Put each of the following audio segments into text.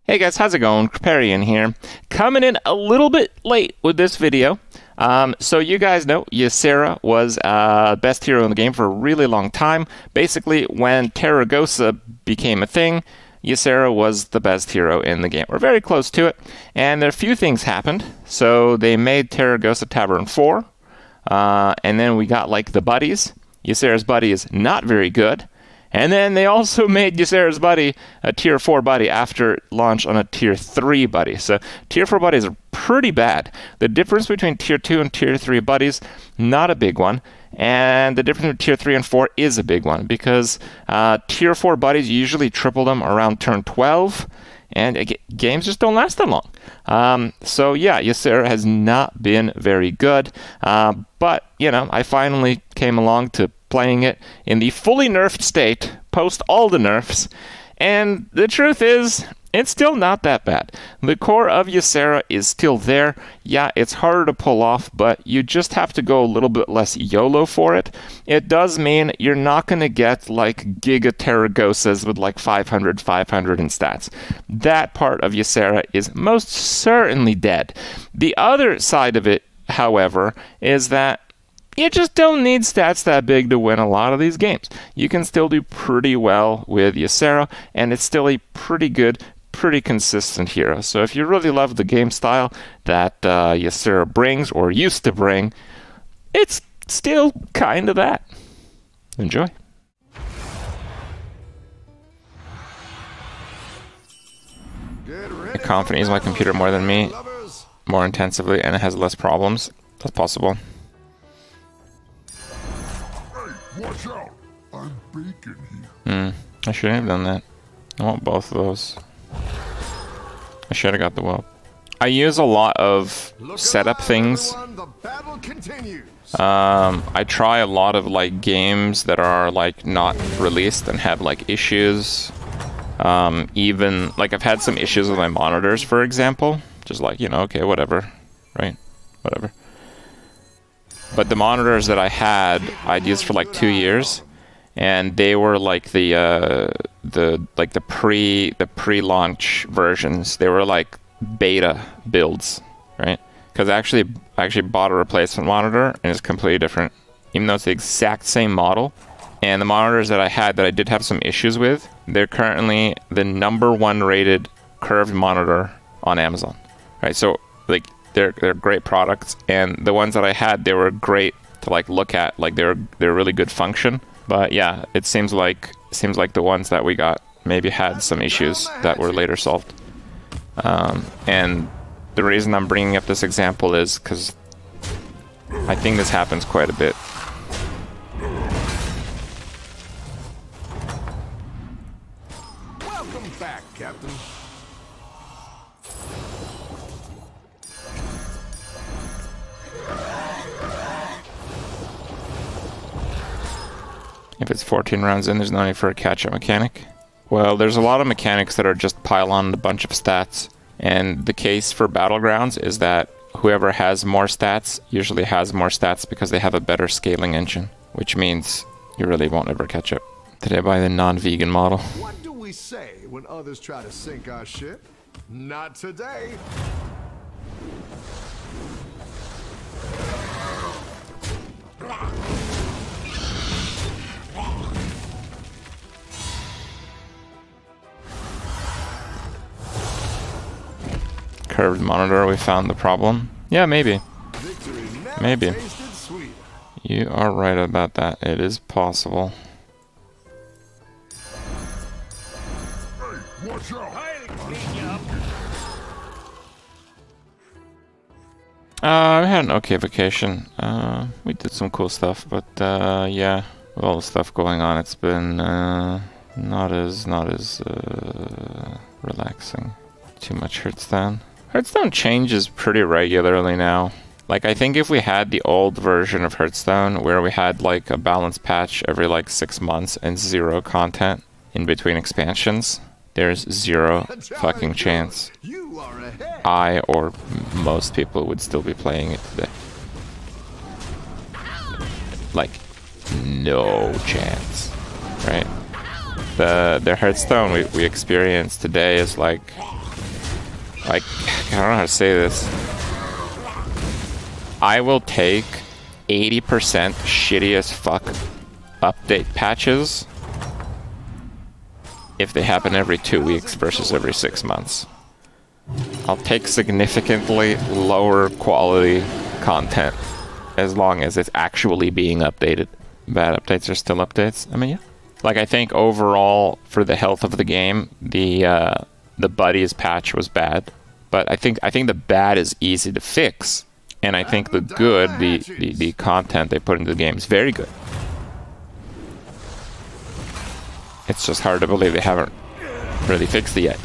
Hey guys, how's it going? Kripparrian here. Coming in a little bit late with this video. So you guys know YSERA was best hero in the game for a really long time. Basically, when Terragosa became a thing, YSERA was the best hero in the game. We're very close to it. And there a few things happened. So they made Terragosa Tavern 4. And then we got like the buddies. YSERA's buddy is not very good. And then they also made YSERA's buddy a tier 4 buddy after launch on a tier 3 buddy. So tier 4 buddies are pretty bad. The difference between tier 2 and tier 3 buddies, not a big one. And the difference between tier 3 and 4 is a big one because tier 4 buddies usually triple them around turn 12. And games just don't last that long. So yeah, YSERA has not been very good. But, you know, I finally came along to playing it in the fully nerfed state, post all the nerfs, and the truth is, it's still not that bad. The core of YSERA is still there. Yeah, it's harder to pull off, but you just have to go a little bit less YOLO for it. It does mean you're not going to get like Giga Terragosas with like 500 in stats. That part of YSERA is most certainly dead. The other side of it, however, is that you just don't need stats that big to win a lot of these games. You can still do pretty well with YSERA, and it's still a pretty good, pretty consistent hero. So if you really love the game style that YSERA brings, or used to bring, it's still kind of that. Enjoy. I confidently use my computer more than me, more intensively, and it has less problems. That's possible. Watch out! I'm baking here. I shouldn't have done that. I want both of those. I should have got the whelp. I use a lot of setup things. I try a lot of like games that are like not released and have like issues. Even like I've had some issues with my monitors, for example. Just like, you know, okay, whatever, right? Whatever. But the monitors that I had, I'd used for like 2 years, and they were like the pre-launch versions. They were like beta builds, right? Because I actually bought a replacement monitor, and it's completely different, even though it's the exact same model. And the monitors that I had that I did have some issues with, they're currently the #1 rated curved monitor on Amazon, right? So like. They're great products, and the ones that I had, they were great to like look at, like they're really good function. But yeah, it seems like the ones that we got maybe had some issues that were later solved. And the reason I'm bringing up this example is because I think this happens quite a bit. Welcome back, Captain. If it's 14 rounds in, there's no need for a catch-up mechanic. Well, there's a lot of mechanics that are just pile on a bunch of stats. And the case for Battlegrounds is that whoever has more stats usually has more stats because they have a better scaling engine, which means you really won't ever catch up. Did I buy the non-vegan model? What do we say when others try to sink our ship? Not today. Curved monitor, we found the problem. Yeah, maybe. Maybe. You are right about that. It is possible. Hey, watch out! We had an okay vacation. We did some cool stuff, but yeah, with all the stuff going on, it's been not as relaxing. Too much Hearthstone. Hearthstone changes pretty regularly now. Like, I think if we had the old version of Hearthstone, where we had like a balance patch every like 6 months and 0 content in between expansions, there's 0 fucking chance I or most people would still be playing it today. Like, no chance, right? The Hearthstone we experienced today is like like, I don't know how to say this. I will take 80% shitty as fuck update patches if they happen every 2 weeks versus every 6 months. I'll take significantly lower quality content as long as it's actually being updated. Bad updates are still updates. I mean, yeah. Like, I think overall, for the health of the game, the buddies patch was bad. But I think the bad is easy to fix. And I think the good, the content they put into the game is very good. It's just hard to believe they haven't really fixed it yet.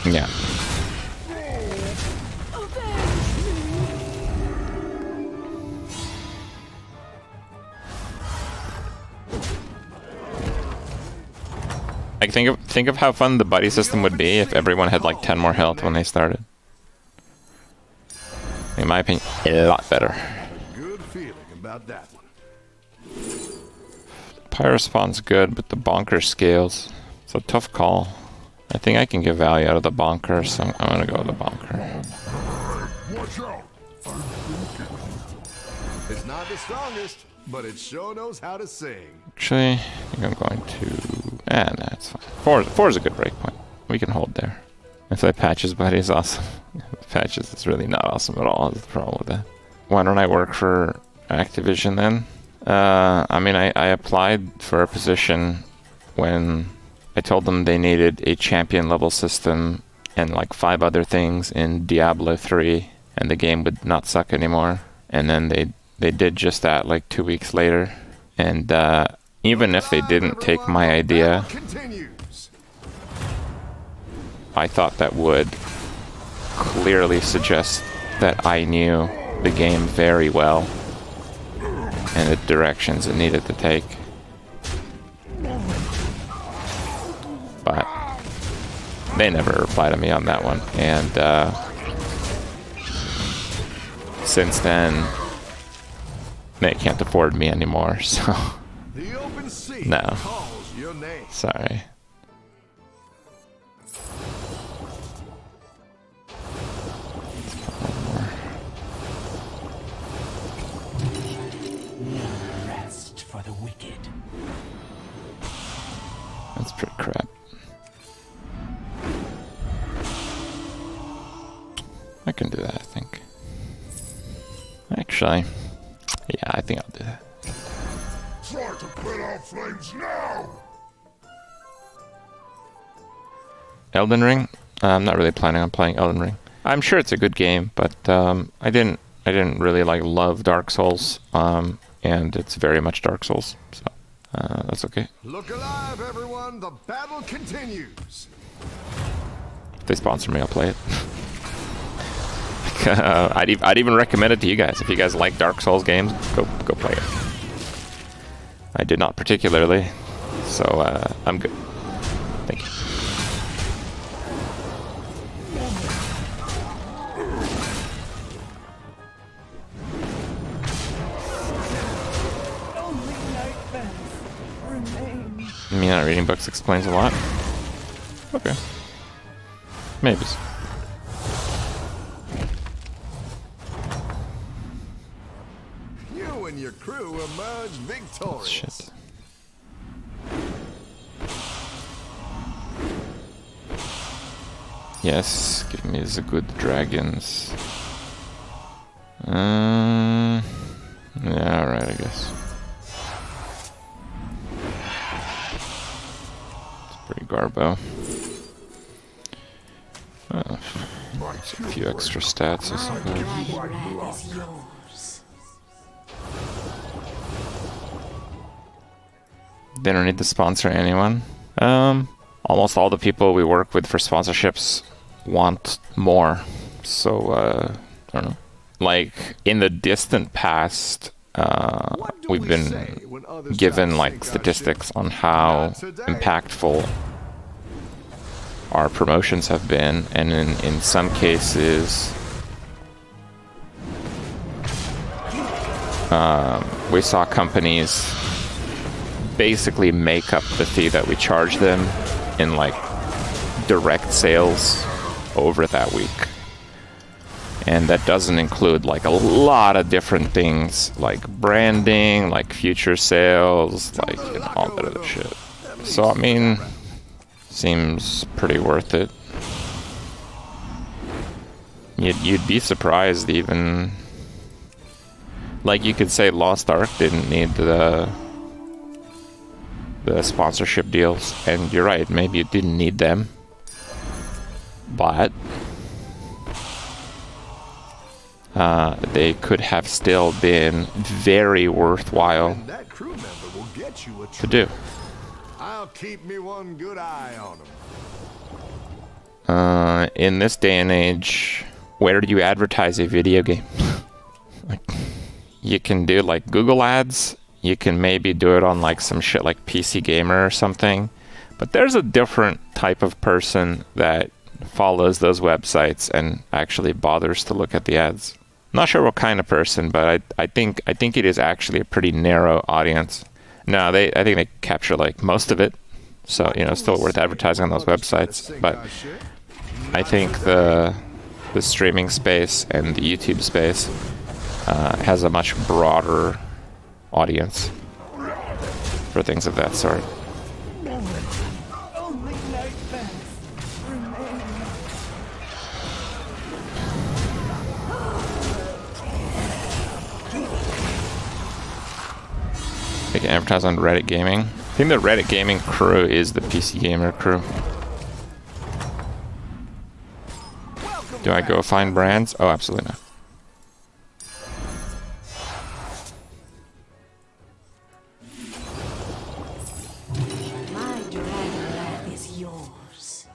Yeah. Like, think of how fun the buddy system would be if everyone had like 10 more health when they started. In my opinion, a lot better. Good feeling about that one. Pyro spawn's good, but the bonker scales. It's a tough call. I think I can get value out of the bonker, so I'm gonna go with the bonker. Watch out. It's not the strongest, but it sure knows how to sing. Actually, I think I'm going to... nah, it's fine. Four is a good breakpoint. We can hold there. If that patches buddy is awesome. Patches is really not awesome at all, is the problem with that. Why don't I work for Activision then? I mean, I applied for a position when I told them they needed a champion level system and like 5 other things in Diablo 3, and the game would not suck anymore. And then they did just that like 2 weeks later. And even if they didn't take my idea, I thought that would clearly suggest that I knew the game very well and the directions it needed to take. But they never replied to me on that one. And since then, they can't afford me anymore, so no. Sorry. Rest for the wicked. That's pretty crap. I can do that, I think. Actually, yeah, I think I'll do that. Try to put out flames now. Elden Ring? I'm not really planning on playing Elden Ring. I'm sure it's a good game, but I didn't really like love Dark Souls, and it's very much Dark Souls, so that's okay. Look alive, everyone! The battle continues. If they sponsor me, I'll play it. I'd even recommend it to you guys. If you guys like Dark Souls games, go play it. I did not particularly, so I'm good. Thank you. Me not reading books explains a lot. Okay. Maybe. You and your crew emerge victorious. Shit. Yes, give me the good dragons. Yeah, alright, I guess. It's pretty garbo. Oh, it's a few extra stats, I suppose. They don't need to sponsor anyone. Almost all the people we work with for sponsorships want more. So, I don't know. Like, in the distant past, we've been given, like, statistics on how impactful our promotions have been, and in some cases, we saw companies basically make up the fee that we charge them in like direct sales over that week. And that doesn't include like a lot of different things like branding, like future sales, like all that other shit. So I mean, seems pretty worth it. You'd be surprised even. Like you could say Lost Ark didn't need the sponsorship deals, and you're right, maybe it didn't need them. But they could have still been very worthwhile to do. I'll keep me one good eye on them. In this day and age, where do you advertise a video game? Like, you can do like Google ads. You can maybe do it on like some shit like PC Gamer or something. But there's a different type of person that follows those websites and actually bothers to look at the ads. Not sure what kind of person, but I think it is actually a pretty narrow audience. No, I think they capture like most of it, so you know, still worth advertising on those websites. But I think the streaming space and the YouTube space has a much broader audience for things of that sort. They can advertise on Reddit Gaming. I think the Reddit Gaming crew is the PC Gamer crew. Do I go find brands? Oh, absolutely not. My dragon wrath is yours.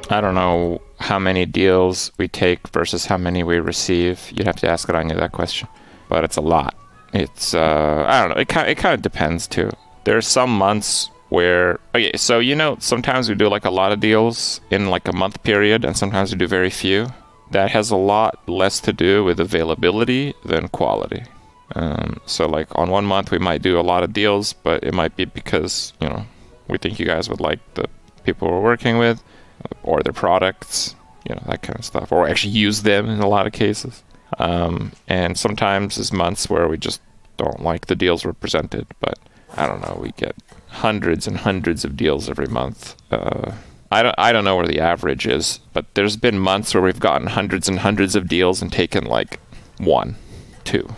I don't know how many deals we take versus how many we receive. You'd have to ask Rania that question. But it's a lot. It's, I don't know, it kind of depends too. There's some months where, okay, so you know, sometimes we do like a lot of deals in like a month period, and sometimes we do very few. That has a lot less to do with availability than quality. So like on one month we might do a lot of deals, but it might be because, you know, we think you guys would like the people we're working with, or their products, you know, that kind of stuff, or actually use them in a lot of cases. And sometimes there's months where we just don't like the deals we're presented, but I don't know, we get hundreds and hundreds of deals every month. I don't know where the average is, but there's been months where we've gotten hundreds and hundreds of deals and taken like 1, 2,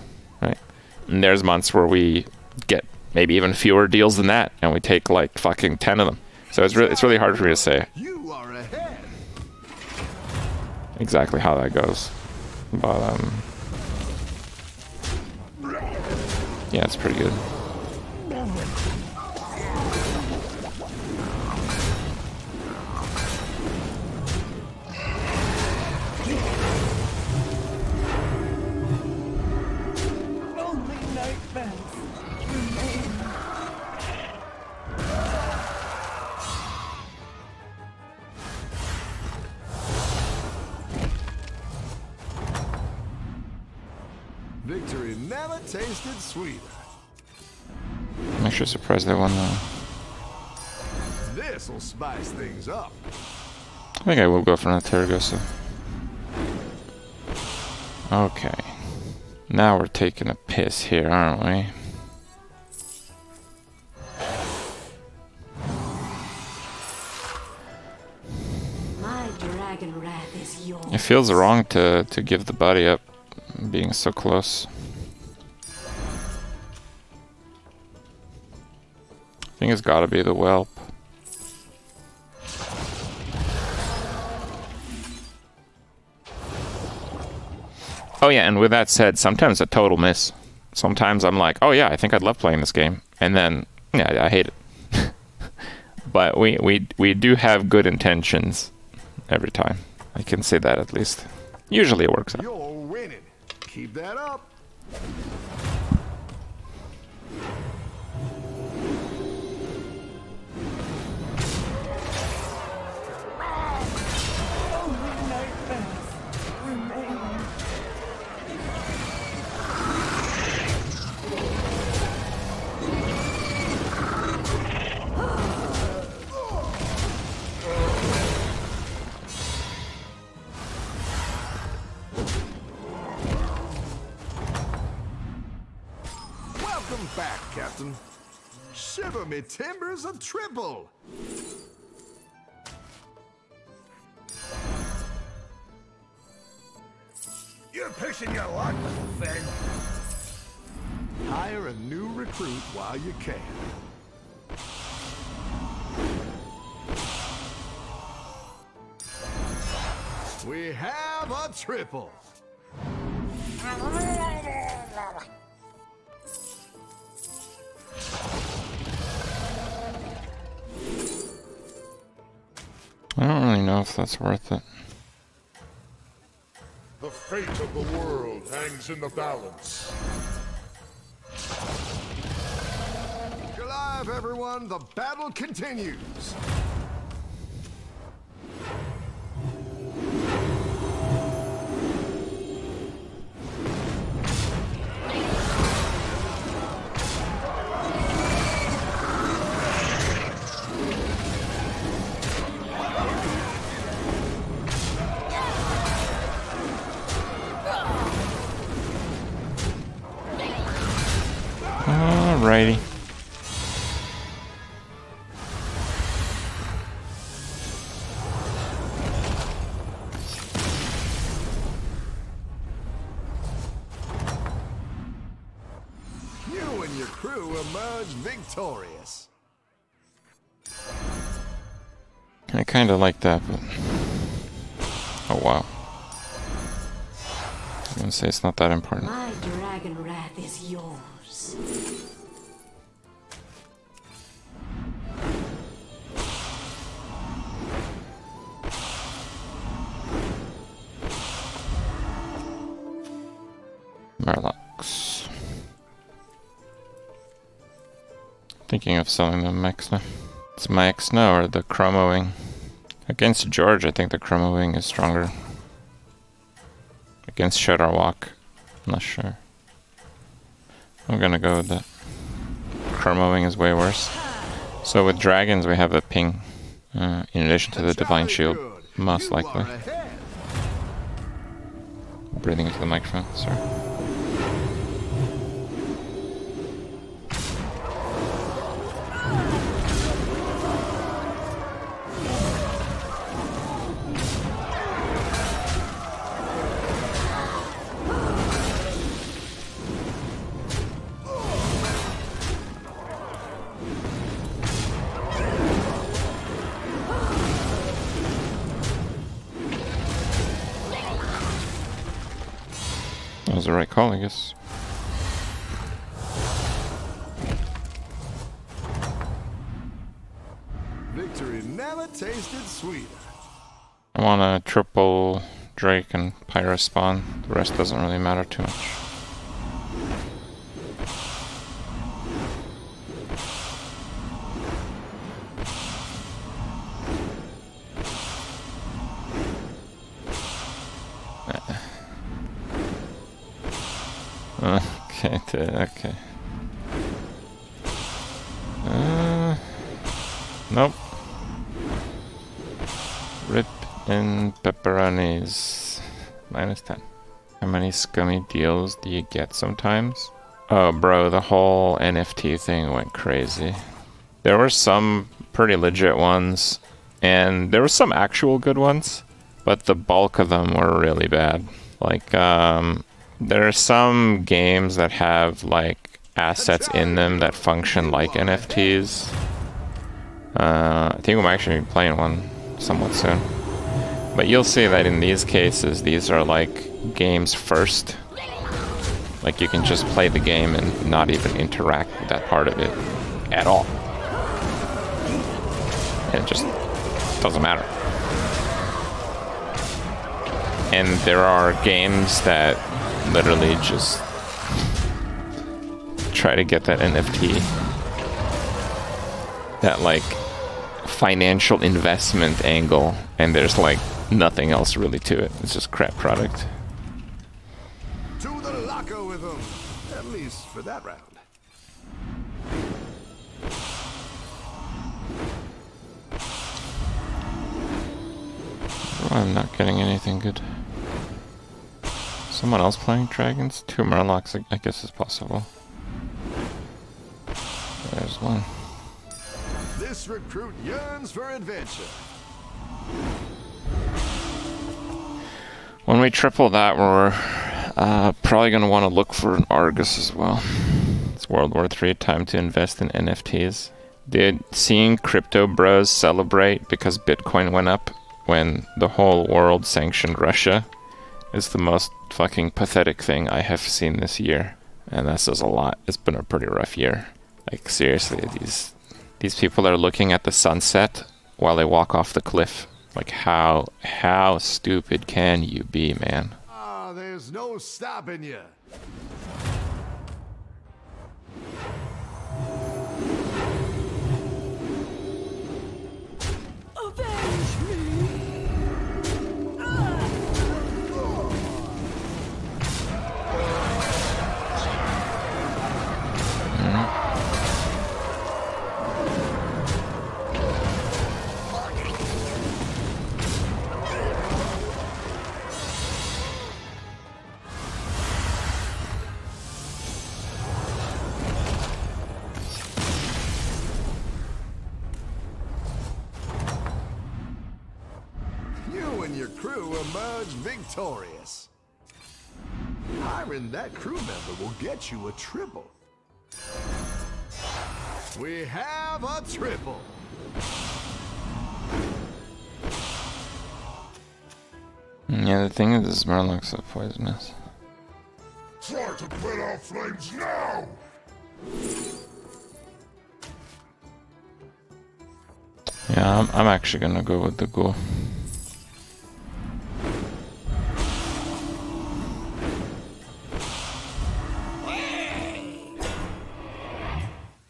right? And there's months where we get maybe even fewer deals than that, and we take like fucking 10 of them. So it's really hard for me to say exactly how that goes. But yeah, it's pretty good. Victory never tasted sweeter. I'm actually surprised they won though. This'll spice things up. I think I will go for an Terragosa. Okay. Now we're taking a piss here, aren't we? My dragon wrath is yours. It feels wrong to give the body up, being so close. I think it's gotta be the whelp. Oh yeah, and with that said, sometimes a total miss. Sometimes I'm like, oh yeah, I think I'd love playing this game. And then, yeah, I hate it. But we do have good intentions every time. I can say that at least. Usually it works out. You're winning. Keep that up. back, Captain. Shiver me timbers a triple. You're pushing your luck, little thing. Hire a new recruit while you can. We have a triple. I don't really know if that's worth it. The fate of the world hangs in the balance. Get alive, everyone. The battle continues. Alrighty. You and your crew emerge victorious. I kind of like that, but... Oh, wow. I'm gonna say it's not that important. My dragon wrath is yours. Murlocs. Thinking of selling them max now. It's max now or the Chroma Wing? Against George, I think the Chroma Wing is stronger. Against Shadar Walk, I'm not sure. I'm gonna go with that. Chroma Wing is way worse. So with dragons, we have a ping, in addition to the Divine Shield, most likely. Breathing into the microphone, sorry. That was the right call, I guess. Victory never tasted sweeter. I want a triple Drake and Pyro spawn. The rest doesn't really matter too much. Okay. Nope. Rip in pepperonis. -10. How many scummy deals do you get sometimes? Oh, bro, the whole NFT thing went crazy. There were some pretty legit ones, and there were some actual good ones, but the bulk of them were really bad. Like, there are some games that have, like, assets in them that function like NFTs. I think I'm actually playing one somewhat soon. But you'll see that in these cases, these are like games first. Like you can just play the game and not even interact with that part of it at all. And it just doesn't matter. And there are games that literally just try to get that NFT, that like financial investment angle, and there's like nothing else really to it. It's just crap product. To the locker with them, at least for that round. Oh, I'm not getting anything good. Someone else playing dragons? 2 Murlocs, I guess, is possible. There's one. This recruit yearns for adventure. When we triple that, we're probably going to want to look for an Argus as well. It's World War III, time to invest in NFTs. Dude, seeing crypto bros celebrate because Bitcoin went up when the whole world sanctioned Russia is the most fucking pathetic thing I have seen this year. And that says a lot. It's been a pretty rough year. Like, seriously, these people are looking at the sunset while they walk off the cliff. Like, how stupid can you be, man? Ah, there's no stopping you. You and your crew emerge victorious. Hiring that crew member will get you a triple. We have a triple. Yeah, the thing is, this Murloc's so poisonous. Try to put out flames now! Yeah, I'm actually gonna go with the ghoul.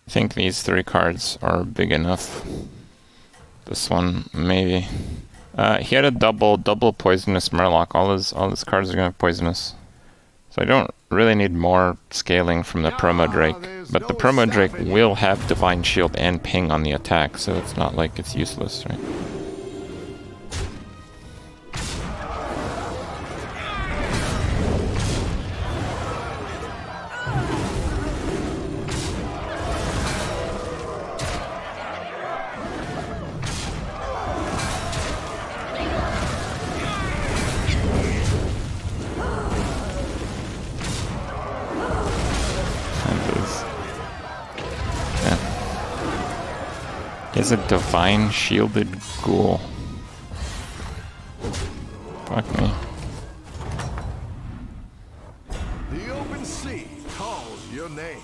I think these 3 cards are big enough. This one, maybe. He had a double poisonous Murloc. All his cards are gonna be poisonous. So I don't really need more scaling from the Promo Drake. But the Promo Drake will have Divine Shield and Ping on the attack, so it's not like it's useless, right? Is a divine shielded ghoul. Fuck me. The open sea calls your name.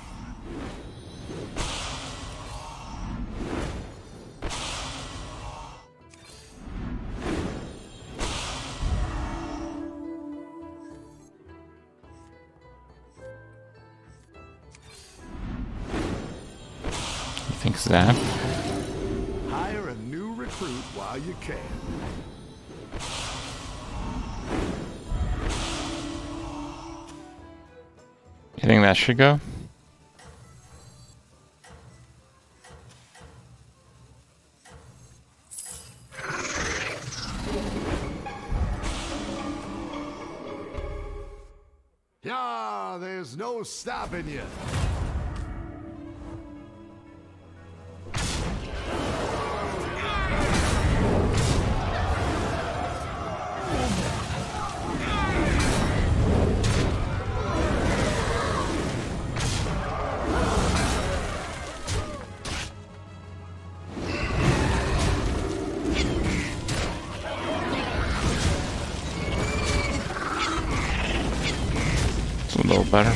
You think Zap? Hire a new recruit while you can. You think that should go? Yeah, there's no stopping you. It's a little better.